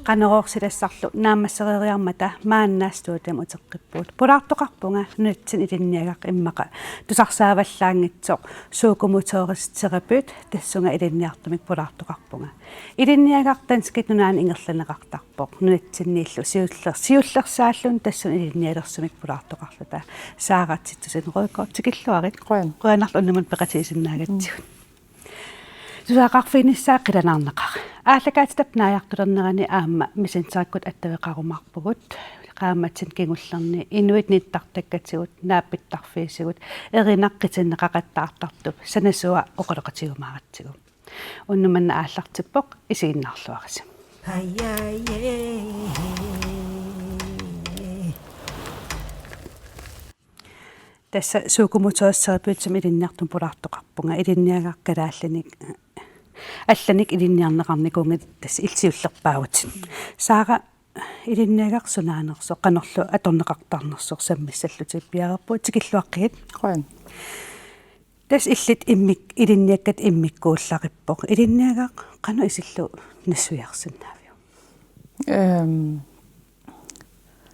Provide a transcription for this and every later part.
Qanoroorsilassarlu naammasseriariarmata maannaastuutam uteqqippuut pulaartoqarpunga nutsin ilinniagaq immaqa tusarsaavallaangitsoq suukumutooristerapeut tassunga ilinniartumik pulaartoqarpunga ilinniagaq tanskit nunaani ingerlaneqartarpoq nutsinniillu siullersaallun tassun ilinnialersumik pulaartoqarluta saaratsittusin roikoortikilluarit qoanarlu unnumut peqatiisinnaagatsigут Susaaqarfiinissaa qilanarneqar ааллакаатитапнааяртулернерани аама мисинсааккут аттавеқарумарпугут qaammatsin kingullerni inuit nittартаккатигут нааппиттарфиисигут эринаққитиннеқақаттаартартуп санасуа оқалеқатигумааратсигу уннуманна ааллартиппоқ исигиннаарлуарис тасса суукумутооссерапиутсам илинниартум пулаартоқарпунга илинниагаққалаалланик алланик илинниарнеқарникуунгит тасса илсиуллерпаагутин саара илинниагаарсунаанерсо қанерлу аторнеқартаарнерсо саммиссаллути пиараппу тикиллуаққигит қоан тас иллит иммик илинниаккат иммиккууллариппоқ илинниагаа қану исиллу нассуиарсинаавиу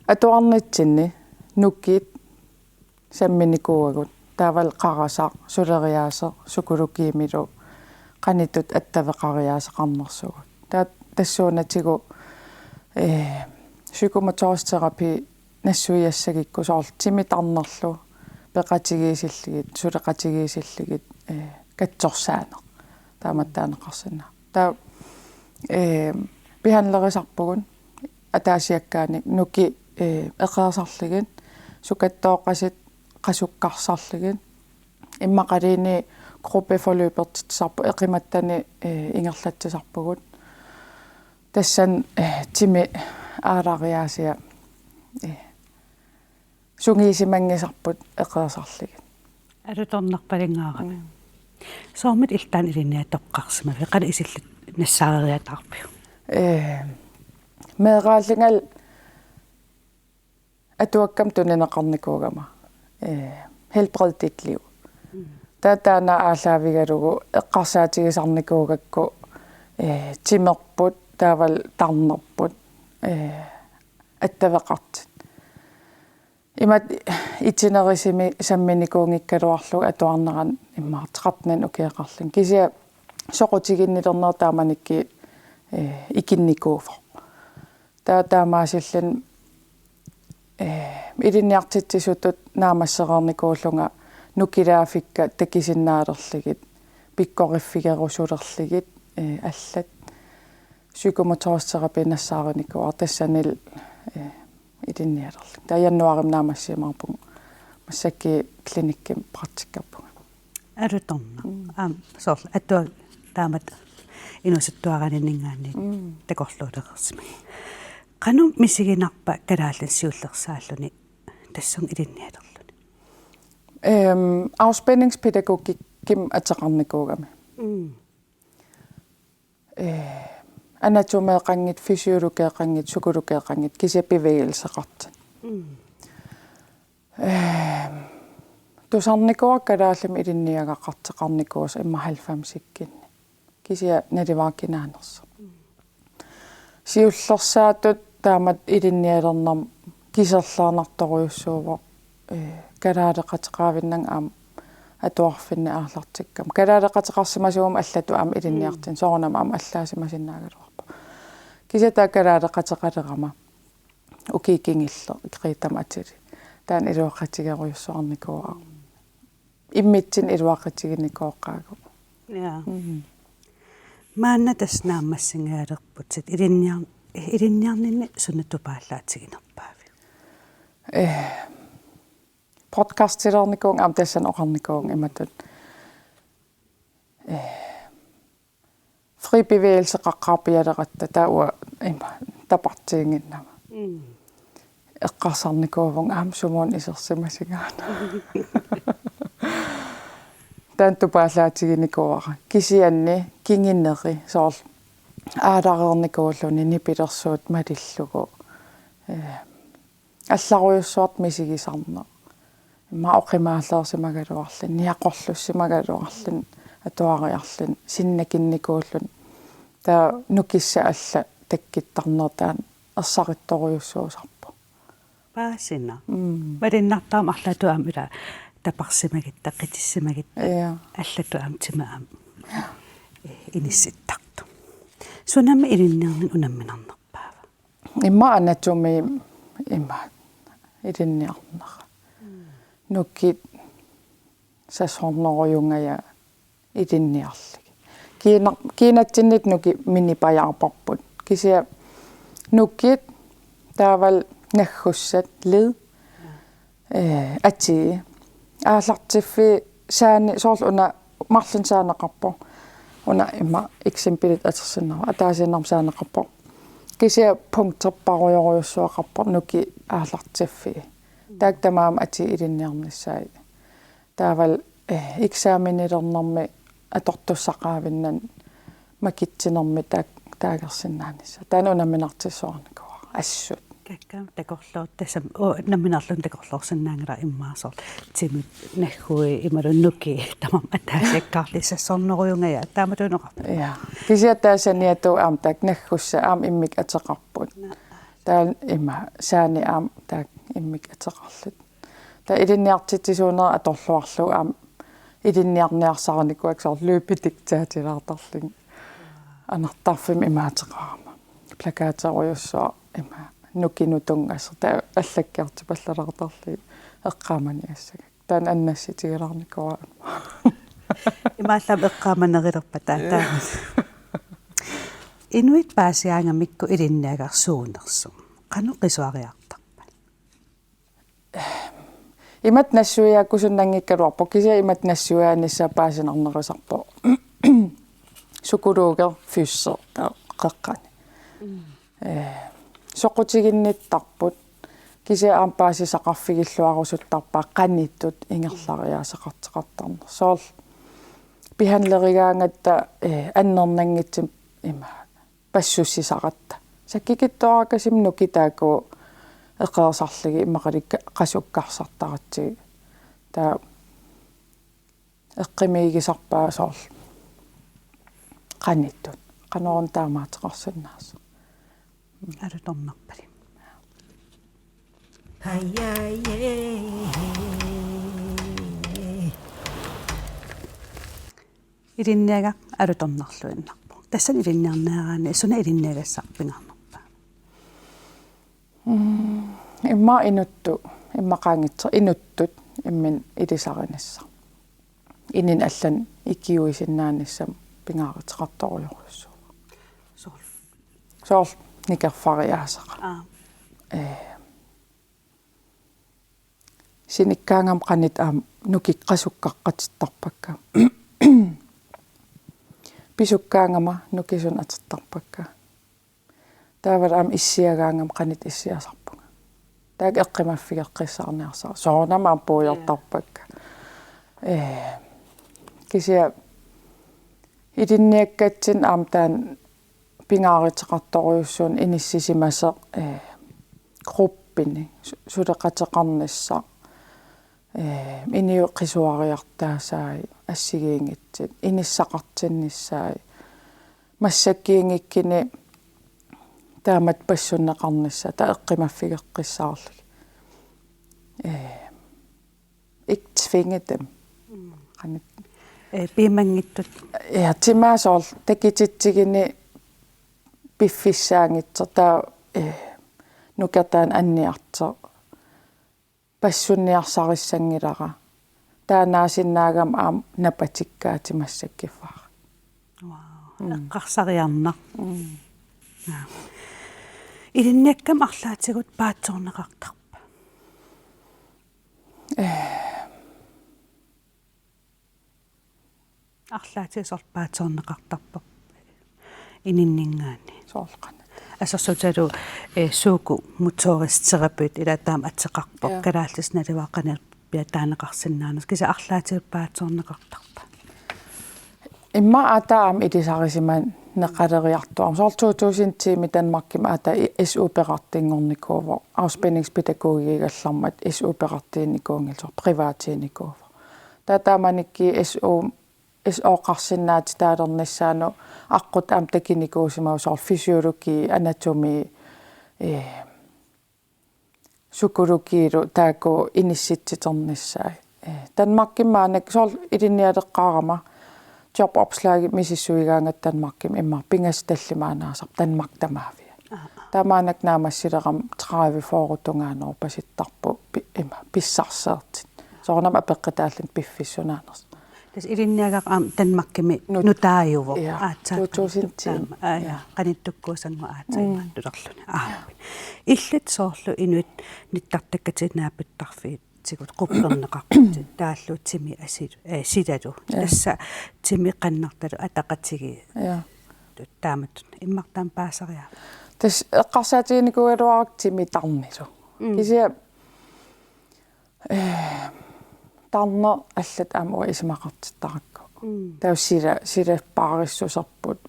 атуарнитсинни нуккит самминикууагут таавал қарасаа сулериаасо сукулукиимилу qanitut attavеqariaasaqarnersugut тассуунатигу psykomotorsterapi nassuiassagikku soortimitarnerlu peqatigiisillигит сулеqatigiisиллигит катсорсаана тааматтаанеқарсина таа пианлерисарпугун атаасиаккааник нуки эқеерсарлигин сукаттооққасит qasukkarsarligin иммақалини группеforløbertitsarpu eqimattani ingerlatsisarpugut tassan timi aalariaasia sungiisimangisarput eqeersarligin алуторнарпалингаара соормит илтаан илинниатоққарсима веқала исиллут нассаариатаарпиу меэрааллингал атуаккам тунинеқарникуугама helbreddigt liv таатаана аалаавигалугу эққарсаатигисарникуугакку тимерпут таавал тарнерпут аттавеқартит имат итинерисими самминикуунгиккалуарлуг атуарнеран иммаартеқартнан укиақарлин кисиа соқутигиннилернер тааманикки икинникууфо таатаамаасиллан илинниартитсисутут наамассеқарникууллунга нукилаафикка такисиннаалерлигит пиккориффигерусулерлигит аллат psykomotorsterapi нассаариникуар тассанил илинниалерли таяннуарим наамассимаарпуг массакки клиникким практиккарпуга алуторна сорл аттуа таамат инусуттуараниннгаани такорлуулеқарсима qanu misiginarpa kalaallansiullersaalluni tassum ilinnialерluni afspændingspædagogik kim ateqarnikuugami anatomeeqangit fysiologeeqangit psykologeeqangit kisia bevægelseqart tusarnikuar kalaallam ilinniagaqarteqarnikuus imma 90-sikkinni kisia nalivaakkinaanersa siullersaatut taamat ilinnialernam kiserlaarnartoruussuuvo kalaaleqateqaavinnang aam atuarfinni aarlartikkam kalaaleqateqarsimasuum allatu aam ilinniartin soornam aam allaasimasinnaagaluarpa kisata kalaaleqateqalerama ukiikingiller kriitam atili taan iluaqatigeruissuarnikuaa immitsin iluaqatiginnikuoqqaagu ja maanna tasnaammassingaaleerput ilinniarninni sunnatupaallaatiginerpaavi podcastilernikuung am tassan oqarnikuung imatut fri bevægelse qaqqarpialeratta taua ima tapartiinginnama eqqarsarnikuuvung aam sumuun isersimasigaana taantupaallaatiginnikuara kisianni kinginneri soorl аалаарерникууллуни нипилерсуут малиллугу алларуйуссуарт мисигисарна имма оқимааллеерсимагалуарлин ниақорлуссимагалуарлин атуариарлин синнакинникууллун таа нукисса алла таккиттарнертаан ерсаритторуйуссуусарпу паасина валиннартаам арлатуам ила тапарсимагит таққитиссимагит аллатуам тимаам инисситтарту сунами илиннернин унамминарнерпаава имма анатуми имма илинниарнера нуккит сасорнеруйунгая илинниарлик кинатсиннит нуки минипаяарпарпут кися нуккит таавал наггуссат лед ати аалартиффи саани соорлу уна марлин саанеқарпо уна имма экземпилит атерсиннера атаасиннарм саанеқарпо кися пунктерпаруйоруйуссуақарпо нуки аалартиффи таактамаам ати илинниарниссаи таавал экзаменилернэрми атортуссақаавиннан макитсинерми таагерсиннаанисса таанунаминартиссуарникуа ассут каккам такорлоо тасам наминарлун такорлоорсиннаангала иммаасоор тимит наггуи ималуннуки тамам атаасиаккаарлиссассорнеруйунгая тааматунеқар я кисиатаасаниату аам таак наггусса аам иммик атеқарпут таа има саани аам таак иммик атеқарлут таа илинниартитсуунера аторлуарлу аам илинниарниарсараникуак соор луупитиктаатилаартарлин анартарфим имаатеқарама плакаатеруйуссуа има нукинутунгасса таа аллаккиарти паллалартарли эққаамани ассагак таан аннасситигиларникуа имааллам эққааманерилерпа таатаа инуит паасиаангамикку илинниагарсуунерсум қану қисуариартарпа имат нассуяаккусуннангиккалуарпо кися имат нассуяаниссаа паасинарнерисарпо сукулуугер фюссер қеққани соқутигинниттарпут кися аампаасисақарфигиллуарусуттарпаа қанниттут ингерлариаасақартеқартарнер соол пиhanlerigaangатта аннернангитсим има пассуссисаратта саккикиттуаракасим нукитааку эқеерсарлиги иммақаликка қасуккарсартаратсиги таа эққимигисарпаа соол қанниттут қанорун таамаатеқарсиннаас алуторнарпали илинниага алуторнарлуиннарпо тассан илинниарнераани суна илинниагассарпингаарнерпа имма инутту иммақаангитсер инуттут иммин илисаринасса инин аллан иккиуисиннааниссам пингааритеқарторуйоруссуу соол никерфариаасаqa синиккаангам qanit аам нукиккасуккаққатиттарпакка писуккаангама нукисун атертарпакка таавал аам иссиагаангам qanit иссиасарпунга таак эққимаффигеққиссаарниарсаа соонама пуйортарпакка кися илинниаккатсин аам таан пингааритеқарторуйуссуун иниссисимаса группини сулеқатеқарнisса иниу қисуариартаасаи ассигиингитсит иниссақартиннissaи массаккиингиккини таамат пассуннеқарнisса та эққимаффигеққиссаарлик ik tvinge dem qanit пимангиттут ja timaasor takititsigini piffissaangitser taa nukertaan anniarter passunniarsarissangilara таанааsinnaagam aam napatikkaatimassakkiffaa эққарсариарнар илинниаккам арлаатигут паатсорнеқартарпа арлаатигсор паатсорнеқартарпа ининнингаани соолқана асерсуталу сууку мотористерапит илаатаам атсеқарпо калаалтисналивааққанер пиатаанеқарсиннаанас киса арлаатигут паатсорнеқартарпа имма атаам илисарисиман neqaleriartuam soor 2000 Danmarkim ata SU-peqartinngornikuuvo afspændingspædagogigallarmat SU-peqartiinnikuungilsor privaatiinnikuuvo taatamanikki SO-qarsinnaati taalernissaanu aqqut am takinikuusimagu soor fysiologi anatomi sukologiilu taaku inissitsiternissaai Danmarkimaanak soor ilinnialeqqaarama jobopslag misissuigaangat Danmarkim imma pingastallimaanaasar Danmark tamaavia tamaanak naamassileram 30 forutungaanor pasittarpu imma pissarseertit soornam apeqqitaallin piffissunaaners tas ilinniagaq am Danmarkimi nutaajuvo aatsaa 2010 ja qanittukkuusangu aatsaima tulerluni illit soorlu inuit nittartakkatinaapittarfiit sigut qupperneqarput taalluut timi sidalu tassa timi qannartalu ataqatigi taamat immartaan paasariaa tas eqqarsaatiinikualuaraq timi tarnilu kisia tarner allat amua isimaqartittarakku taus sila paarissuserput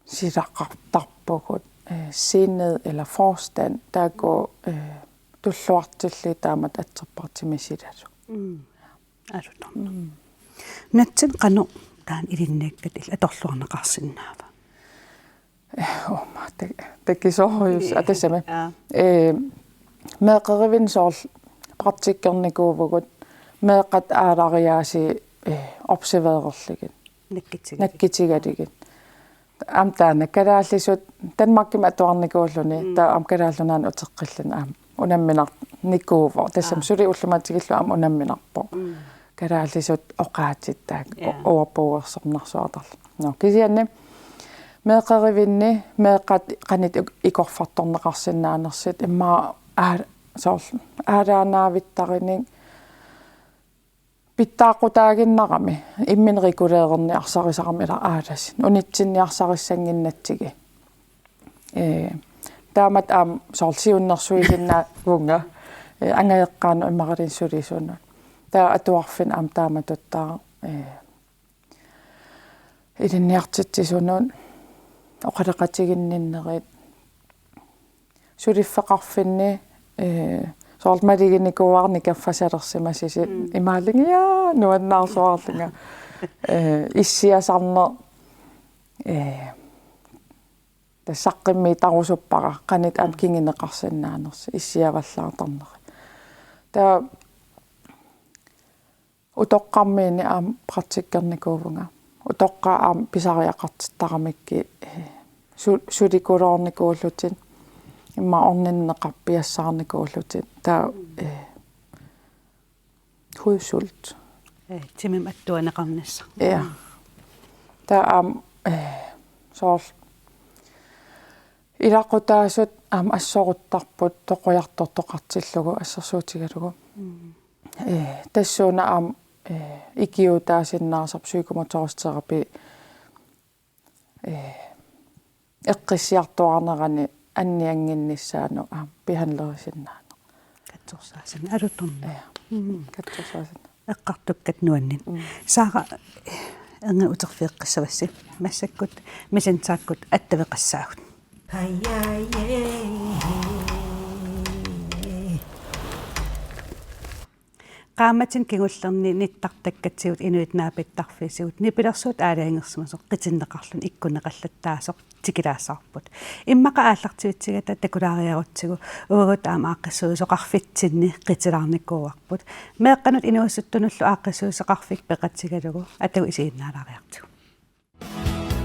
silaqartarpugut sinnet eller forstand der går tulluartilli taamat atserpartimisilalu alutun natsin qanu taan ilinniakkat illa atorluarneqarsinnaava takisorjus atassami meeqerivin soorl praktikkernikuuvugut meeqat aalariaasi observeererligit nakkitigaligit am taana kalaallisut Danmarkim atuarnikuulluni taa am kalaallunaana uteqqillun aam unamminar nikuuvo tassam suli ullumatigillu am unamminarpo kalaallisut oqaatit taak uapuuersornarsuatarl no kisianni meeqerivinni meeqat qanit ikorfartorneqarsinnaanersit imma soorl aalaanaavittarini pittaaqutaaginnarami immin reguleererniarsarisaram ila aalassin unitsinniarsarissanginnatsigi taamat aam soorl siunnersuisinna vunga angaeqqaanu immarilin sulisunnut taa atuarfin aam taamatuttaa ilinniartitsisunun oqaleqatiginninnerit suliffeqarfinni soorl maliginnikuarni kaffasalersimasisi imaallingia nuannaarsuarlinga issiasarner tasaqqimmi tarusuppara qanit am kingineqarsinnaanersi issiavallaartarneri taa utoqqarmiini aam praktikkernikuuvunga utoqqa aam pisariaqartittaramikki sulikulaornikuullutin imma orninneqarpiassaarnikuullutin taa hudsult timim attuaneqarnissa ja taa aam soorl ilaqutaasut aam assoruttarput toqojartortoqartillugu assersuutigalugu tassuuna aam ikiutaasinnaarsa psykomotoristerapi eqqissiartuarnerani annianginnissaanu aam pihanlerisinnaanu katsorsaasin alutunna katsorsaasin eqqartukkat nuannin saara enga uterfiiqqissavassi massakkut misantaakkut attaveqassaagut qaamatin kingullerni nittartakkatsigut inuitnaapittarfisigut nipilersuut aalaangersimasoq qitinneqarlun ikkuneqallattaasoq tikilaassarput immaqa aallartivitsigata takulaariarutsigu uagut aama aaqqissuusoqarfitsinni qitilaarnikuuarput meeqqanut inuussuttunullu aaqqissuusoqarfik peqatsigalugu atagu isiinnaalaariartigu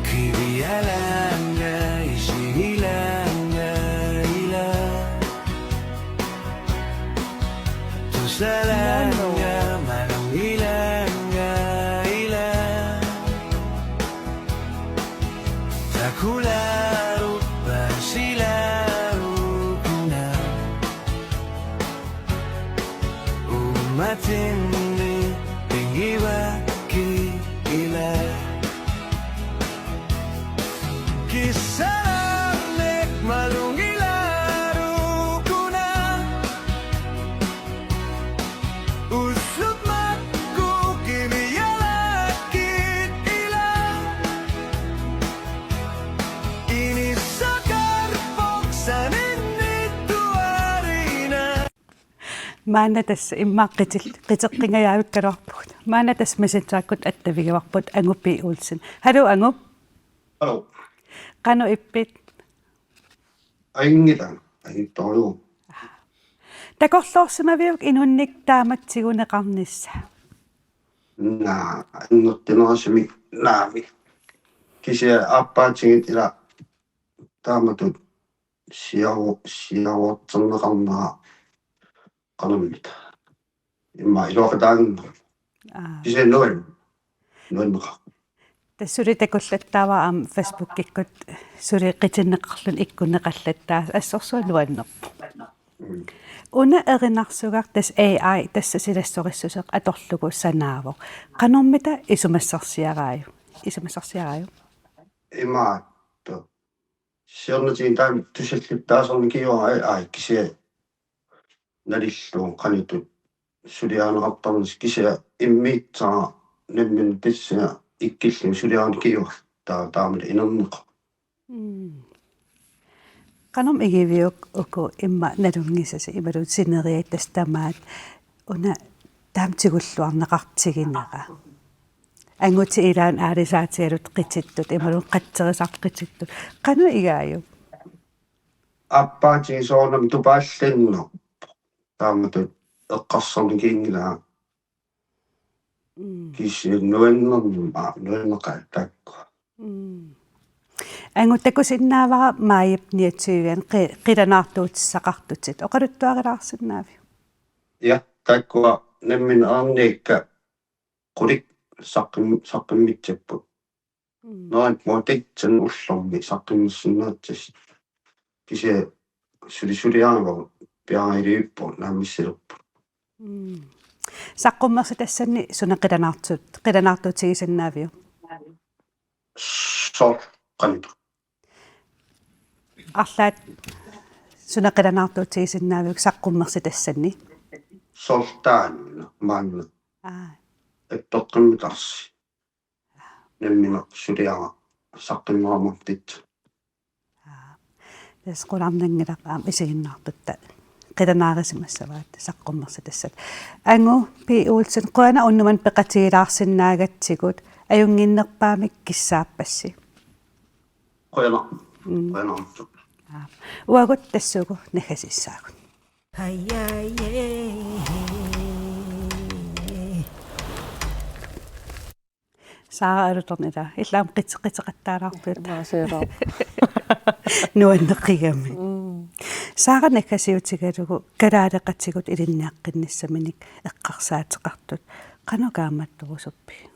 kivialanga isigilanga ila tusalanga malungilanga ila takularu basilaru kuna umatinni pingiwa ki ila kisarnek malungilaru kuna usutmakku kiviyalakit ila Maana tässä qiteqqingajaavik kaluarput. Maana tässä messengerkut attavigivarput Angupi Olsen. Hallo Angu. Hallo. Qanu ippit. Aingitan. Aingitorlu. Takorlorsimaviuk inunnik taamatsiguneqarnissa. Innertinerasimi naavi. Kisia appaatigit ila taamatut siaruorterneqarnera qanamita. Imma iluaqataanna. Kisia nuanneqa. Tassuri takullattaava am Facebook-ikkut suri qitinneqarlun ikkunneqallattaa assorsualuannerpu. Una erinarsugar tas AI tassa silassorissuseq atorlugu sanaavo. Qanormita isumassarsiaraaju. Imma siornatiin taam tusallittaasorni kiua AI kisia nalilluun qanitut suliaanerartarnis kisia immiitsaa nammin pissia ikkillu suliaani kiua taamile inerneqa. Qanom igiviuk uku imma nalungisasi imalut sineriattastamaat una taamtigulluarneqartigineqa. Anguti ilaan aalisaatialut qitittut imalun qatterisarqitittut. Qanu igaaju? Appaatiin soornam tupaallinno taamatut eqqarsarni kiingilaa. Kisia nuanneqa takkua. Anguttakusinnaavara maayipniatsiugan qilanaartuutissaqartutsit oqaluttuarilaarsinnaavi. Ja takkua nammin arniikka qulik saqqimmitsapput. Noin muotiksen ullormi saqqimmissinnaatsis. Kisia suliaanava piairiippu naammissiluppu. Saqqummersi tassanni suna qilanaartuutigisinnaavio. Sorqanitu. Arlaat suna qilanaartuutigisinnaavio saqqummersi tassanni. Sortaanina maanna. Toqqimmitarsi. Nammina suliaa saqqimmaamuttit. Tas qularnangilaqaam isiginnaartutta qilanaarisimassavaat saqqummersi tassat. Angu P. Olsen qoana unnuman peqatiilaarsinnaagatsigut ajunginnerpaamik kissaappassi. Qoyana. Uagut tassugu nahasissaagut. Saara alutornila illaam qitseqattaalaartuut. Maaseeraa. Nuanneqigami. Saara nahasiutigalugu kalaaleqatigut ilinniaqqinnissamnik eqqarsaateqartut. Qanu kaammattorusuppi.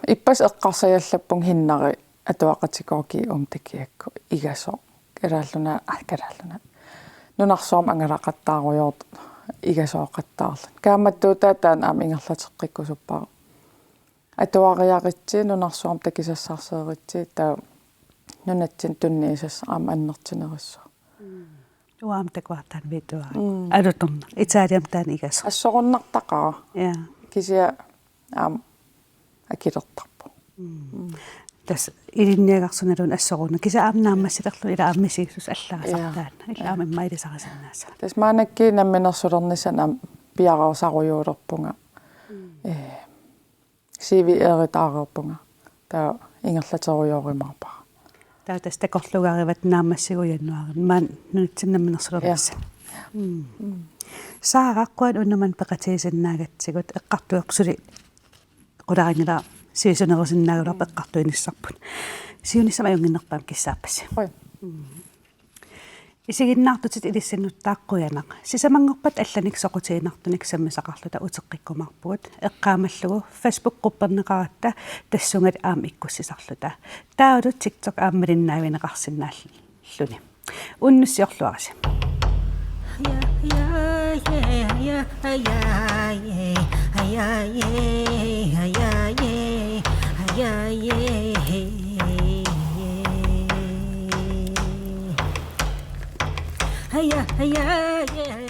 Ippas eqqarsajallapпун hinnari atuaqatikoki umtikiakku igaso kalaalluna nunarsoom angalaqattaarujoort igasooqattaarlan kaammattuutaa taan aam ingerlateqqikkusuppaa atuariaritsi nunarsoom takisassaarseeritsi taa nunatsin tunniisas aam annertinerissua Uam takvartaan vitua. Alutorna Italiam taan igaso. assorunartaqaa Ja. kisia aam akilertarpu Tas ilinniagarsunalun assoruna kisa aamnaammassilerlu ila ammisiisus allaagasartaan illa aamimmailisarisanaasa. tas maanakki namminersulernisana piarausarujullerpunga sivi eritaareerpunga taa ingerlateriujorimarpaa Taatas takorlugarivat naammassigujannuarin maan nunitsinamminersulernissa. Saaraqquan unnuman peqatiisinnaagatsigut eqqartueqsuli qularingila siisunerisinnaagularpa eqqartuinissarput. Siunissama ajunginnerpaam kissaappassi. oi Isiginnaartutit ilissinnuttaaqquyanaq. Sisamangorpat allanik soqutiinartunik sammisaqarluta uteqqikkumarpugut eqqaamallugu Facebook-qupperneqaratta tassungat aam ikkussisarluta. Taaudut TikTok aammalinnaavинеqarsinnaalluni. Unnussiorluarisi. Hey, yeah, yeah, yeah.